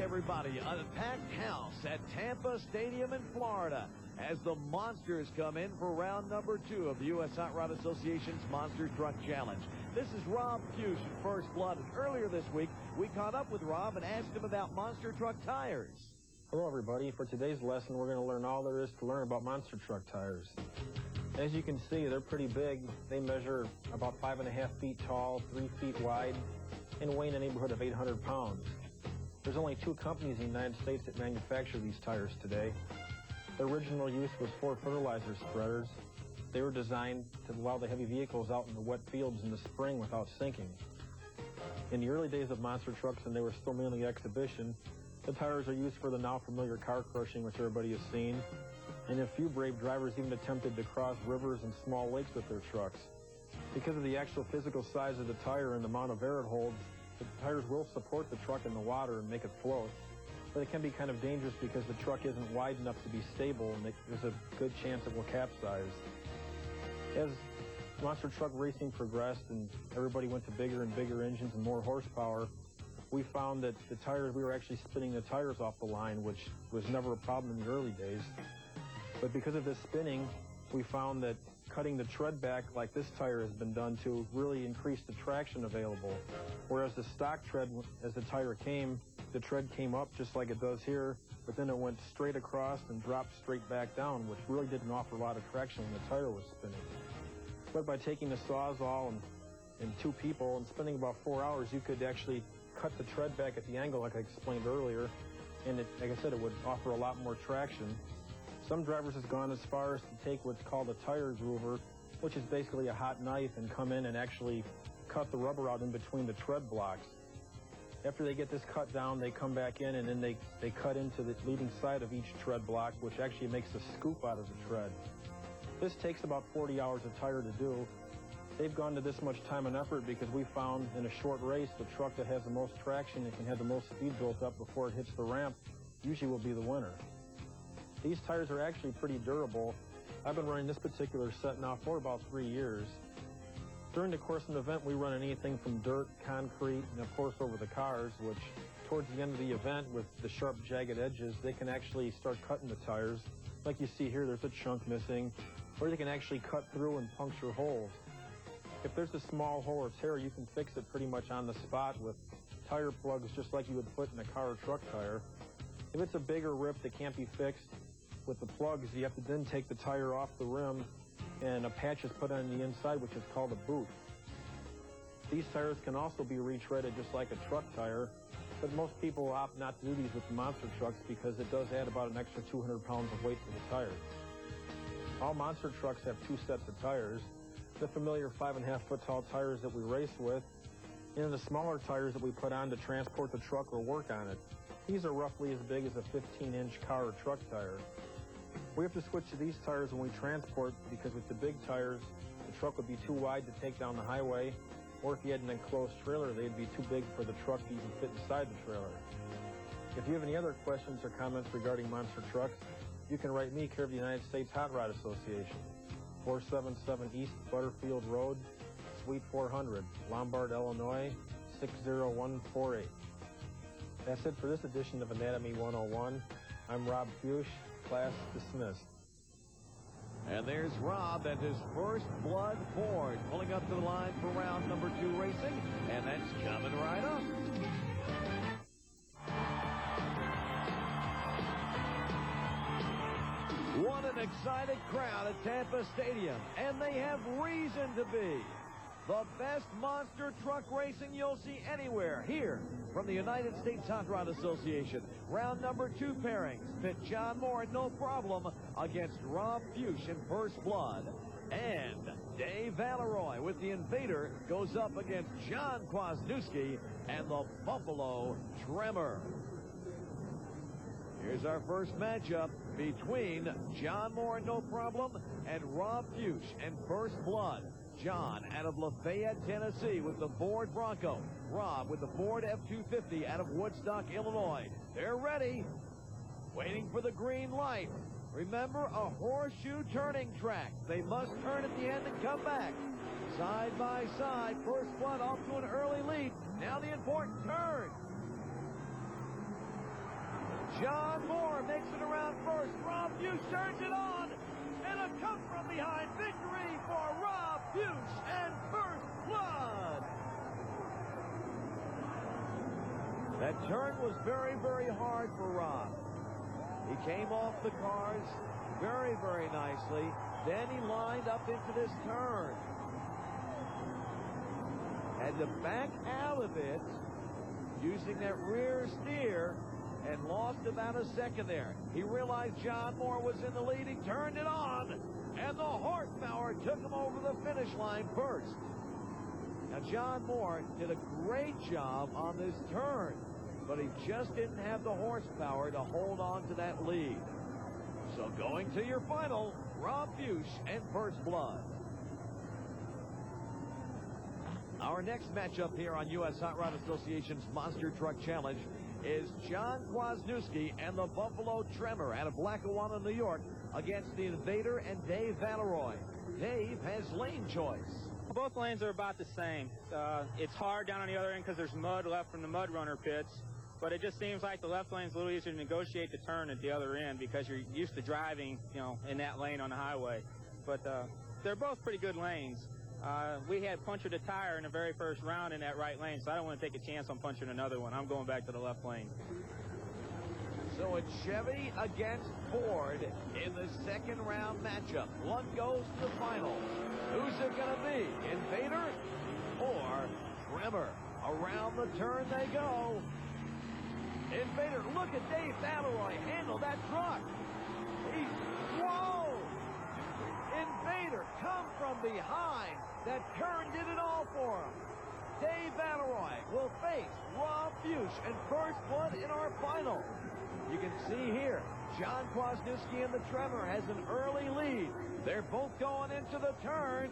everybody. A packed house at Tampa Stadium in Florida as the Monsters come in for round number 2 of the U.S. Hot Rod Association's Monster Truck Challenge. This is Rob Fuchs, First Blood. And earlier this week, we caught up with Rob and asked him about monster truck tires. Hello, everybody. For today's lesson, we're going to learn all there is to learn about monster truck tires. As you can see, they're pretty big. They measure about 5.5 feet tall, 3 feet wide, and weigh in the neighborhood of 800 pounds. There's only 2 companies in the United States that manufacture these tires today. Their original use was for fertilizer spreaders. They were designed to allow the heavy vehicles out in the wet fields in the spring without sinking. In the early days of monster trucks, and they were still mainly exhibition, the tires are used for the now familiar car crushing, which everybody has seen. And a few brave drivers even attempted to cross rivers and small lakes with their trucks. Because of the actual physical size of the tire and the amount of air it holds, the tires will support the truck in the water and make it float. But it can be kind of dangerous because the truck isn't wide enough to be stable, and there's a good chance it will capsize. As monster truck racing progressed and everybody went to bigger and bigger engines and more horsepower, we found that we were actually spinning the tires off the line, which was never a problem in the early days. But because of this spinning, we found that cutting the tread back like this tire has been done to really increase the traction available. Whereas the stock tread, as the tire came, the tread came up just like it does here, but then it went straight across and dropped straight back down, which really didn't offer a lot of traction when the tire was spinning. But by taking the Sawzall and 2 people and spending about 4 hours, you could actually cut the tread back at the angle like I explained earlier, and like I said, it would offer a lot more traction. Some drivers have gone as far as to take what's called a tire groover, which is basically a hot knife, and come in and actually cut the rubber out in between the tread blocks. After they get this cut down, they come back in and then they cut into the leading side of each tread block, which actually makes a scoop out of the tread. This takes about 40 hours of tire to do. They've gone to this much time and effort because we found in a short race the truck that has the most traction and can have the most speed built up before it hits the ramp usually will be the winner. These tires are actually pretty durable. I've been running this particular set now for about 3 years. During the course of the event, we run anything from dirt, concrete, and of course over the cars, which towards the end of the event with the sharp, jagged edges, they can actually start cutting the tires. Like you see here, there's a chunk missing, or they can actually cut through and puncture holes. If there's a small hole or tear, you can fix it pretty much on the spot with tire plugs just like you would put in a car or truck tire. If it's a bigger rip that can't be fixed with the plugs, you have to then take the tire off the rim and a patch is put on the inside, which is called a boot. These tires can also be retreaded just like a truck tire, but most people opt not to do these with the monster trucks because it does add about an extra 200 pounds of weight to the tire. All monster trucks have 2 sets of tires. The familiar 5.5 foot tall tires that we race with, and the smaller tires that we put on to transport the truck or work on it. These are roughly as big as a 15-inch car or truck tire. We have to switch to these tires when we transport because with the big tires, the truck would be too wide to take down the highway, or if you had an enclosed trailer, they'd be too big for the truck to even fit inside the trailer. If you have any other questions or comments regarding monster trucks, you can write me, care of the United States Hot Rod Association, 477 East Butterfield Road, Suite 400, Lombard, Illinois, 60148. That's it for this edition of Anatomy 101. I'm Rob Fuchs. Class dismissed. And there's Rob and his First Blood Ford pulling up to the line for round number 2 racing, and that's coming right up. What an excited crowd at Tampa Stadium, and they have reason to be. The best monster truck racing you'll see anywhere here from the United States Hot Rod Association. Round number 2 pairings pit John Moore and No Problem against Rob Fuchs in First Blood. And Dave Valeroy with the Invader goes up against John Kwasniewski and the Buffalo Tremor. Here's our first matchup between John Moore and No Problem and Rob Fuchs and First Blood. John out of Lafayette, Tennessee with the Ford Bronco. Rob with the Ford F-250 out of Woodstock, Illinois. They're ready. Waiting for the green light. Remember, a horseshoe turning track. They must turn at the end and come back. Side by side. First Blood off to an early lead. Now the important turn. John Moore makes it around first. Rob Buse turns it on. And a come from behind victory for Rob Buse and First Blood. That turn was very, very hard for Rob. He came off the cars very, very nicely. Then he lined up into this turn. Had to back out of it using that rear steer and lost about a second there. He realized John Moore was in the lead. He turned it on, and the horsepower took him over the finish line first. Now, John Moore did a great job on this turn, but he just didn't have the horsepower to hold on to that lead. So going to your final, Rob Buse and First Blood. Our next matchup here on U.S. Hot Rod Association's Monster Truck Challenge is John Kwasniewski and the Buffalo Tremor out of Lackawanna, New York, against the Invader and Dave Valeroy. Dave has lane choice. Both lanes are about the same. It's hard down on the other end because there's mud left from the mud runner pits, but it just seems like the left lane's a little easier to negotiate the turn at the other end because you're used to driving, in that lane on the highway. But they're both pretty good lanes. We had punctured a tire in the very first round in that right lane, so I don't want to take a chance on punching another one. I'm going back to the left lane. So it's Chevy against Ford in the second round matchup. One goes to the final. Who's it going to be? Invader or Tremor? Around the turn they go. Invader, look at Dave Valeroy handle that truck. Whoa! Invader come from behind. That turn did it all for him. Dave Valeroy will face Rob Buse and First Blood in our final. You can see here, John Kwasniewski and the Tremor has an early lead. They're both going into the turn.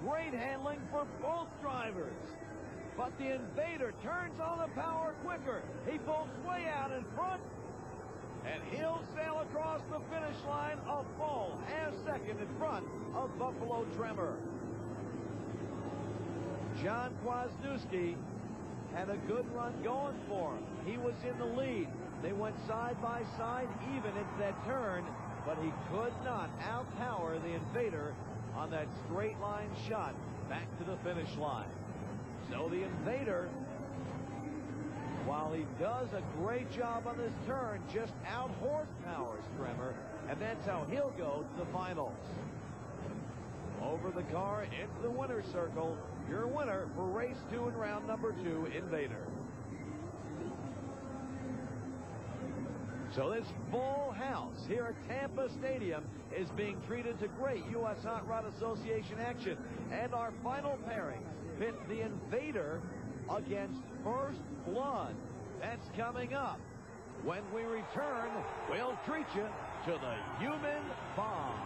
Great handling for both drivers. But the Invader turns on the power quicker. He pulls way out in front. And he'll sail across the finish line a full half-second in front of Buffalo Tremor. John Kwasniewski had a good run going for him. He was in the lead. They went side by side even into that turn, but he could not outpower the Invader on that straight line shot back to the finish line. So the Invader, while he does a great job on this turn, just out horsepowers Tremor, and that's how he'll go to the finals. Over the car into the winner's circle, your winner for race 2 and round number 2, Invader. So this full house here at Tampa Stadium is being treated to great U.S. Hot Rod Association action. And our final pairing pit the Invader against First Blood. That's coming up. When we return, we'll treat you to the Human Bomb.